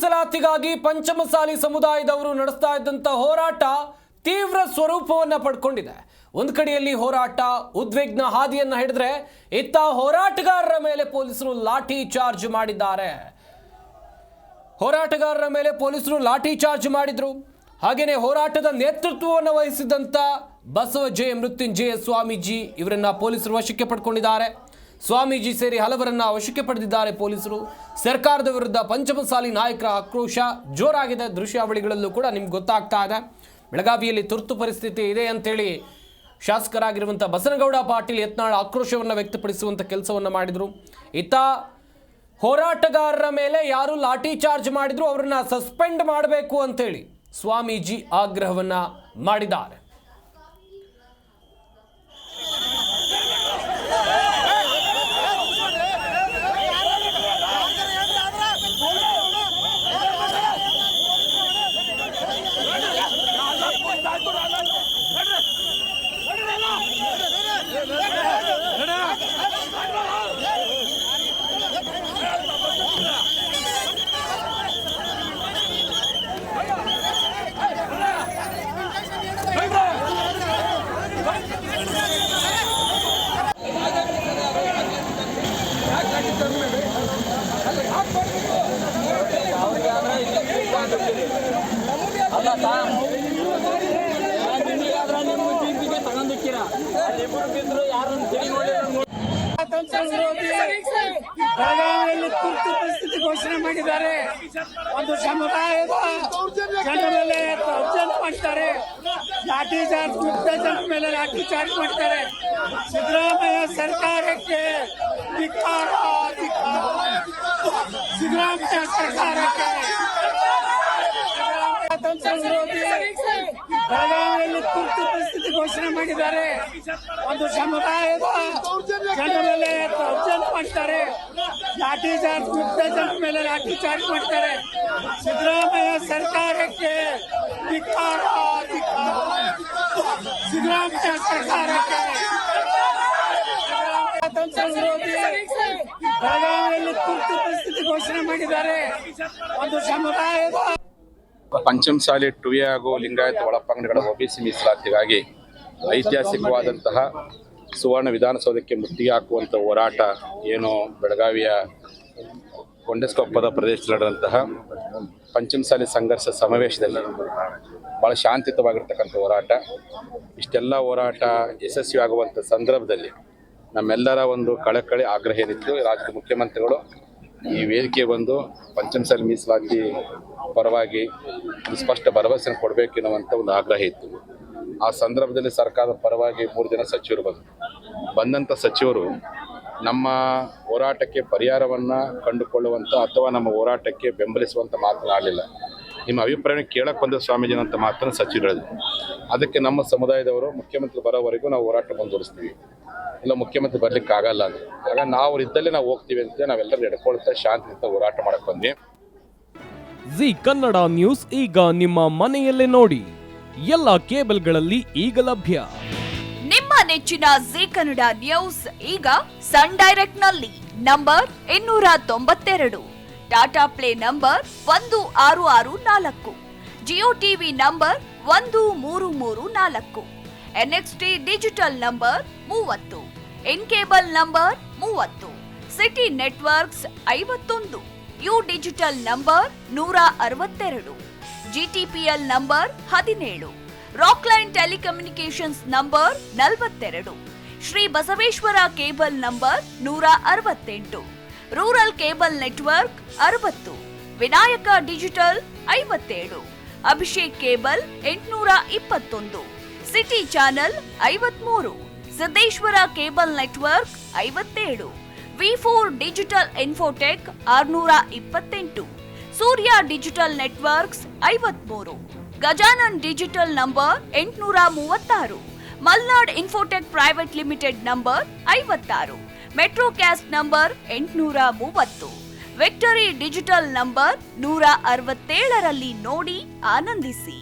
ಮೀಸಲಾತಿಗಾಗಿ ಪಂಚಮಸಾಲಿ ಸಮುದಾಯದವರು ನಡೆಸ್ತಾ ಇದ್ದಂತ ಹೋರಾಟ ತೀವ್ರ ಸ್ವರೂಪವನ್ನ ಪಡ್ಕೊಂಡಿದೆ. ಒಂದು ಕಡೆಯಲ್ಲಿ ಹೋರಾಟ ಉದ್ವಿಗ್ನ ಹಾದಿಯನ್ನ ಹಿಡಿದ್ರೆ ಇತ್ತ ಹೋರಾಟಗಾರರ ಮೇಲೆ ಪೊಲೀಸರು ಲಾಠಿ ಚಾರ್ಜ್ ಮಾಡಿದ್ದಾರೆ. ಹೋರಾಟಗಾರರ ಮೇಲೆ ಪೊಲೀಸರು ಲಾಠಿ ಚಾರ್ಜ್ ಮಾಡಿದ್ರು. ಹಾಗೇನೆ ಹೋರಾಟದ ನೇತೃತ್ವವನ್ನು ವಹಿಸಿದಂತ ಬಸವಜಯ ಮೃತ್ಯುಂಜಯ ಸ್ವಾಮೀಜಿ ಇವರನ್ನ ಪೊಲೀಸರು ವಶಕ್ಕೆ ಪಡ್ಕೊಂಡಿದ್ದಾರೆ. ಸ್ವಾಮೀಜಿ ಸೇರಿ ಹಲವರನ್ನ ವಶಕ್ಕೆ ಪಡೆದಿದ್ದಾರೆ ಪೊಲೀಸರು. ಸರ್ಕಾರದ ವಿರುದ್ಧ ಪಂಚಮಸಾಲಿ ನಾಯಕರ ಆಕ್ರೋಶ ಜೋರಾಗಿದೆ. ದೃಶ್ಯಾವಳಿಗಳಲ್ಲೂ ಕೂಡ ನಿಮ್ಗೆ ಗೊತ್ತಾಗ್ತಾ ಇದೆ. ಬೆಳಗಾವಿಯಲ್ಲಿ ತುರ್ತು ಪರಿಸ್ಥಿತಿ ಇದೆ ಅಂತೇಳಿ ಶಾಸಕರಾಗಿರುವಂಥ ಬಸನಗೌಡ ಪಾಟೀಲ್ ಯತ್ನಾಳ್ ಆಕ್ರೋಶವನ್ನು ವ್ಯಕ್ತಪಡಿಸುವಂಥ ಕೆಲಸವನ್ನು ಮಾಡಿದರು. ಇತ್ತ ಹೋರಾಟಗಾರರ ಮೇಲೆ ಯಾರು ಲಾಠಿ ಚಾರ್ಜ್ ಮಾಡಿದ್ರು ಅವರನ್ನ ಸಸ್ಪೆಂಡ್ ಮಾಡಬೇಕು ಅಂತೇಳಿ ಸ್ವಾಮೀಜಿ ಆಗ್ರಹವನ್ನ ಮಾಡಿದ್ದಾರೆ. ಬೆಳಗಾವಿಯಲ್ಲಿ ತುರ್ತು ಪರಿಸ್ಥಿತಿ ಘೋಷಣೆ ಮಾಡಿದ್ದಾರೆ. ಒಂದು ಸಮುದಾಯದ ಜನರ ಮೇಲೆ ದೌರ್ಜನ್ಯ ಮಾಡ್ತಾರೆ, ಲಾಠಿ ಚಾರ್ಜ್, ಮುಕ್ತ ಜನರ ಮೇಲೆ ಲಾಠಿ ಚಾರ್ಜ್ ಮಾಡ್ತಾರೆ. ಸಿದ್ದರಾಮಯ್ಯ ಸರ್ಕಾರಕ್ಕೆ ಧಿಕ್ಕಾರ, ಸಿದ್ದರಾಮಯ್ಯ ಸರ್ಕಾರಕ್ಕೆ. ಬೆಳಗಾವಿಯಲ್ಲಿ ತುರ್ತು ಪರಿಸ್ಥಿತಿ ಘೋಷಣೆ ಮಾಡಿದ್ದಾರೆ. ಒಂದು ಸಮುದಾಯದ ಜನರ ಮೇಲೆ ದೌರ್ಜನ್ಯ ಮಾಡ್ತಾರೆ, ಲಾಠಿ ಚಾರ್ಜ್, ಮುಕ್ತ ಜನರ ಮೇಲೆ ಲಾಠಿ ಚಾರ್ಜ್ ಮಾಡ್ತಾರೆ. ಸಿದ್ದರಾಮಯ್ಯ ಸರ್ಕಾರಕ್ಕೆ ಧಿಕ್ಕಾರ, ಸಿದ್ದರಾಮಯ್ಯ ಸರ್ಕಾರಕ್ಕೆ. ಬೆಳಗಾವಿಯಲ್ಲಿ ತುರ್ತು ಪರಿಸ್ಥಿತಿ ಘೋಷಣೆ ಮಾಡಿದ್ದಾರೆ. ಒಂದು ಸಮುದಾಯದ ಪಂಚಮಸಾಲಿ ಟುವೆ ಹಾಗೂ ಲಿಂಗಾಯತ ಒಳಪಂಗಡಗಳ ಒಬಿಸಿ ಮೀಸಲಾತಿಗಾಗಿ ಐತಿಹಾಸಿಕವಾದಂತಹ ಸುವರ್ಣ ವಿಧಾನಸೌಧಕ್ಕೆ ಮುತ್ತಿಗೆ ಹಾಕುವಂಥ ಹೋರಾಟ ಏನು ಬೆಳಗಾವಿಯ ಕೊಂಡಸ್ಕೊಪ್ಪದ ಪ್ರದೇಶದಲ್ಲಿ ನಡೆದಂತಹ ಪಂಚಮಸಾಲಿ ಸಂಘರ್ಷ ಸಮಾವೇಶದಲ್ಲಿ ಭಾಳ ಶಾಂತಿಯುತವಾಗಿರ್ತಕ್ಕಂಥ ಹೋರಾಟ. ಇಷ್ಟೆಲ್ಲ ಹೋರಾಟ ಯಶಸ್ವಿ ಆಗುವಂಥ ಸಂದರ್ಭದಲ್ಲಿ ನಮ್ಮೆಲ್ಲರ ಒಂದು ಕಳಕಳಿ ಆಗ್ರಹ ಏನಿತ್ತು, ರಾಜ್ಯದ ಮುಖ್ಯಮಂತ್ರಿಗಳು ಈ ವೇದಿಕೆ ಬಂದು ಪಂಚಮಸಾಲಿ ಮೀಸಲಾತಿ ಪರವಾಗಿ ಸ್ಪಷ್ಟ ಭರವಸೆಯನ್ನು ಕೊಡಬೇಕೆನ್ನುವಂಥ ಒಂದು ಆಗ್ರಹ ಇತ್ತು. ಆ ಸಂದರ್ಭದಲ್ಲಿ ಸರ್ಕಾರದ ಪರವಾಗಿ 3 ಜನ ಸಚಿವರು ಬಂದಂಥ ಸಚಿವರು ನಮ್ಮ ಹೋರಾಟಕ್ಕೆ ಪರಿಹಾರವನ್ನು ಕಂಡುಕೊಳ್ಳುವಂಥ ಅಥವಾ ನಮ್ಮ ಹೋರಾಟಕ್ಕೆ ಬೆಂಬಲಿಸುವಂಥ ಮಾತನಾಡಲಿಲ್ಲ. ನಿಮ್ಮ ಅಭಿಪ್ರಾಯ ಕೇಳಕ್ಕೆ ಬಂದ ಸ್ವಾಮೀಜಿನ ಅಂತ ಮಾತನ್ನು ಸಚಿವರು ಹೇಳಿದ್ರು. ಅದಕ್ಕೆ ನಮ್ಮ ಸಮುದಾಯದವರು ಮುಖ್ಯಮಂತ್ರಿ ಬರೋವರೆಗೂ ನಾವು ಹೋರಾಟ ಮುಂದುವರಿಸ್ತೀವಿ, ಇಲ್ಲ ಮುಖ್ಯಮಂತ್ರಿ ಬರ್ಲಿಕ್ಕೆ ಆಗಲ್ಲ ಅಂತ. ಆಗ ನಾವು ಇದ್ದಲ್ಲೇ ನಾವು ಹೋಗ್ತೀವಿ ಅಂತ ನಾವೆಲ್ಲರೂ ಎಡ್ಕೊಳ್ತಾ ಶಾಂತಿಯುತ ಹೋರಾಟ ಮಾಡಕ್ ಬಂದ್ವಿ. ಜಿ ಕನ್ನಡ ನ್ಯೂಸ್ ಈಗ ನಿಮ್ಮ ಮನೆಯಲ್ಲೇ ನೋಡಿ. ಎಲ್ಲ ಕೇಬಲ್ಗಳಲ್ಲಿ ಈಗ ಲಭ್ಯ. ನಿಮ್ಮ ನೆಚ್ಚಿನ ಜಿ ಕನ್ನಡ ನ್ಯೂಸ್ ಈಗ ಸನ್ ಡೈರೆಕ್ಟ್ ನಲ್ಲಿ number 292, Tata play number 1664, Jio TV number 1334, NXT digital number 30, in cable number 30, city networks 51, U digital number 162, GTPL number 17, Rockline telecommunications number 42, Shri Basaveshwara cable number 168, rural cable network 60, Vinayaka digital 57, Abhishek cable 821, city channel 53, Siddeshwara cable network 57, V4 digital Infotech 628, Surya digital networks 53, Gajanan digital number 836, Malnad Infotech Private Limited number 56, Metrocast number 830, Victory Digital number 167ರಲ್ಲಿ ನೋಡಿ ಆನಂದಿಸಿ.